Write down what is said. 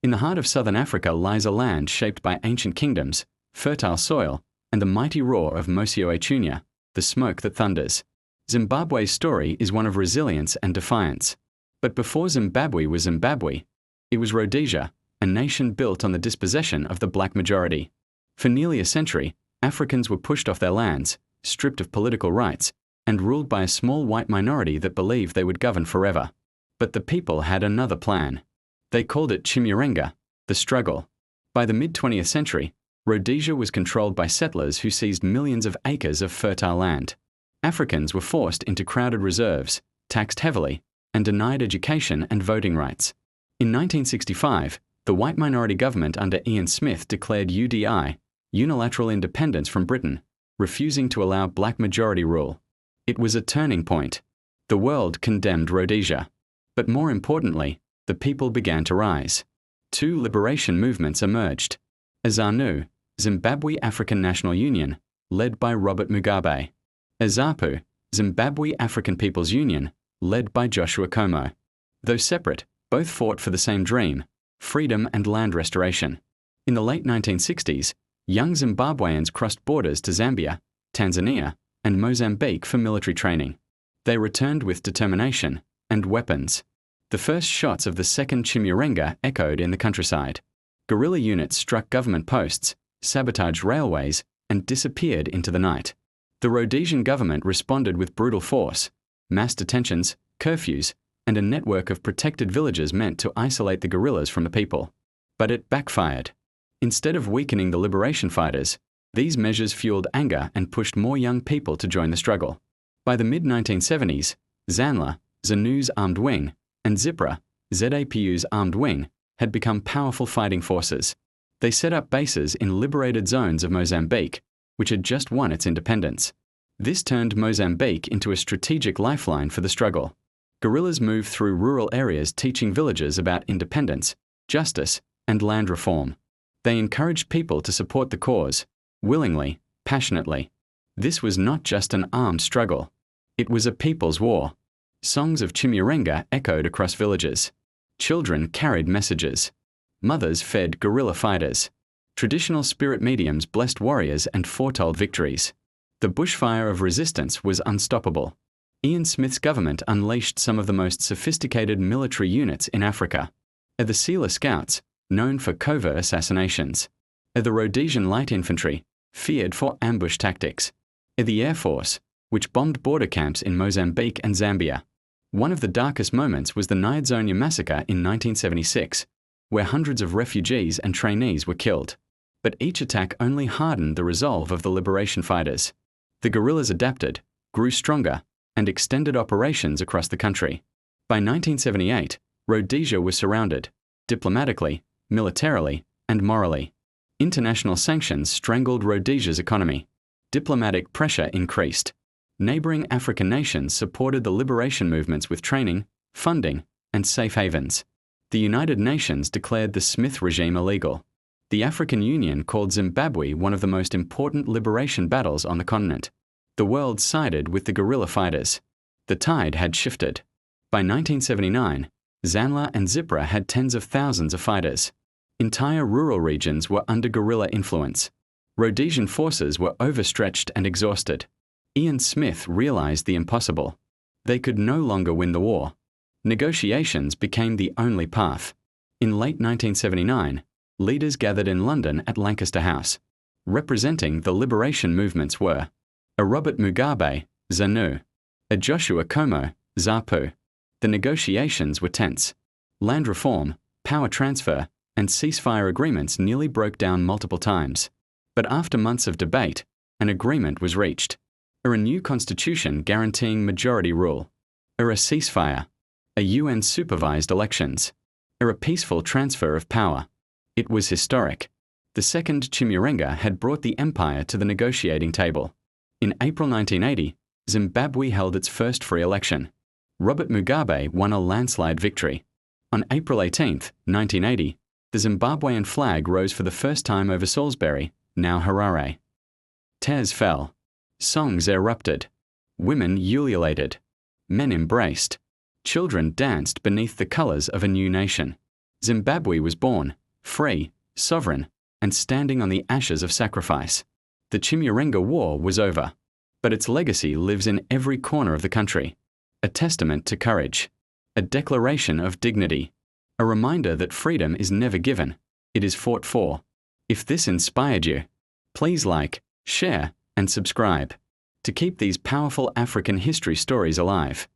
In the heart of southern Africa lies a land shaped by ancient kingdoms, fertile soil, and the mighty roar of Mosi-oa-Tunya, the smoke that thunders. Zimbabwe's story is one of resilience and defiance. But before Zimbabwe was Zimbabwe, it was Rhodesia, a nation built on the dispossession of the black majority. For nearly a century, Africans were pushed off their lands, stripped of political rights, and ruled by a small white minority that believed they would govern forever. But the people had another plan. They called it Chimurenga, the struggle. By the mid-20th century, Rhodesia was controlled by settlers who seized millions of acres of fertile land. Africans were forced into crowded reserves, taxed heavily, and denied education and voting rights. In 1965, the white minority government under Ian Smith declared UDI, unilateral independence from Britain, refusing to allow black majority rule. It was a turning point. The world condemned Rhodesia. But more importantly, the people began to rise. Two liberation movements emerged. A ZANU, Zimbabwe African National Union, led by Robert Mugabe. A ZAPU, Zimbabwe African People's Union, led by Joshua Nkomo. Though separate, both fought for the same dream: freedom and land restoration. In the late 1960s, young Zimbabweans crossed borders to Zambia, Tanzania, and Mozambique for military training. They returned with determination and weapons. The first shots of the Second Chimurenga echoed in the countryside. Guerrilla units struck government posts, sabotaged railways, and disappeared into the night. The Rhodesian government responded with brutal force: mass detentions, curfews, and a network of protected villages meant to isolate the guerrillas from the people. But it backfired. Instead of weakening the liberation fighters, these measures fueled anger and pushed more young people to join the struggle. By the mid-1970s, ZANLA, ZANU's armed wing, and ZIPRA, ZAPU's armed wing, had become powerful fighting forces. They set up bases in liberated zones of Mozambique, which had just won its independence. This turned Mozambique into a strategic lifeline for the struggle. Guerrillas moved through rural areas teaching villagers about independence, justice, and land reform. They encouraged people to support the cause, willingly, passionately. This was not just an armed struggle. It was a people's war. Songs of Chimurenga echoed across villages. Children carried messages. Mothers fed guerrilla fighters. Traditional spirit mediums blessed warriors and foretold victories. The bushfire of resistance was unstoppable. Ian Smith's government unleashed some of the most sophisticated military units in Africa. The Sealer Scouts, known for covert assassinations. The Rhodesian Light Infantry, feared for ambush tactics. The Air Force, which bombed border camps in Mozambique and Zambia. One of the darkest moments was the Nyadzonia massacre in 1976, where hundreds of refugees and trainees were killed. But each attack only hardened the resolve of the liberation fighters. The guerrillas adapted, grew stronger, and extended operations across the country. By 1978, Rhodesia was surrounded, diplomatically, militarily, and morally. International sanctions strangled Rhodesia's economy. Diplomatic pressure increased. Neighboring African nations supported the liberation movements with training, funding, and safe havens. The United Nations declared the Smith regime illegal. The African Union called Zimbabwe one of the most important liberation battles on the continent. The world sided with the guerrilla fighters. The tide had shifted. By 1979, ZANLA and ZIPRA had tens of thousands of fighters. Entire rural regions were under guerrilla influence. Rhodesian forces were overstretched and exhausted. Ian Smith realized the impossible. They could no longer win the war. Negotiations became the only path. In late 1979, leaders gathered in London at Lancaster House. Representing the liberation movements were a Robert Mugabe, ZANU, a Joshua Nkomo, ZAPU. The negotiations were tense. Land reform, power transfer, and ceasefire agreements nearly broke down multiple times. But after months of debate, an agreement was reached. A new constitution guaranteeing majority rule. A ceasefire. A UN-supervised elections. A peaceful transfer of power. It was historic. The Second Chimurenga had brought the empire to the negotiating table. In April 1980, Zimbabwe held its first free election. Robert Mugabe won a landslide victory. On April 18, 1980, the Zimbabwean flag rose for the first time over Salisbury, now Harare. Tears fell. Songs erupted. Women ululated. Men embraced. Children danced beneath the colors of a new nation. Zimbabwe was born, free, sovereign, and standing on the ashes of sacrifice. The Chimurenga War was over, but its legacy lives in every corner of the country. A testament to courage, a declaration of dignity, a reminder that freedom is never given, it is fought for. If this inspired you, please like, share, and subscribe to keep these powerful African history stories alive.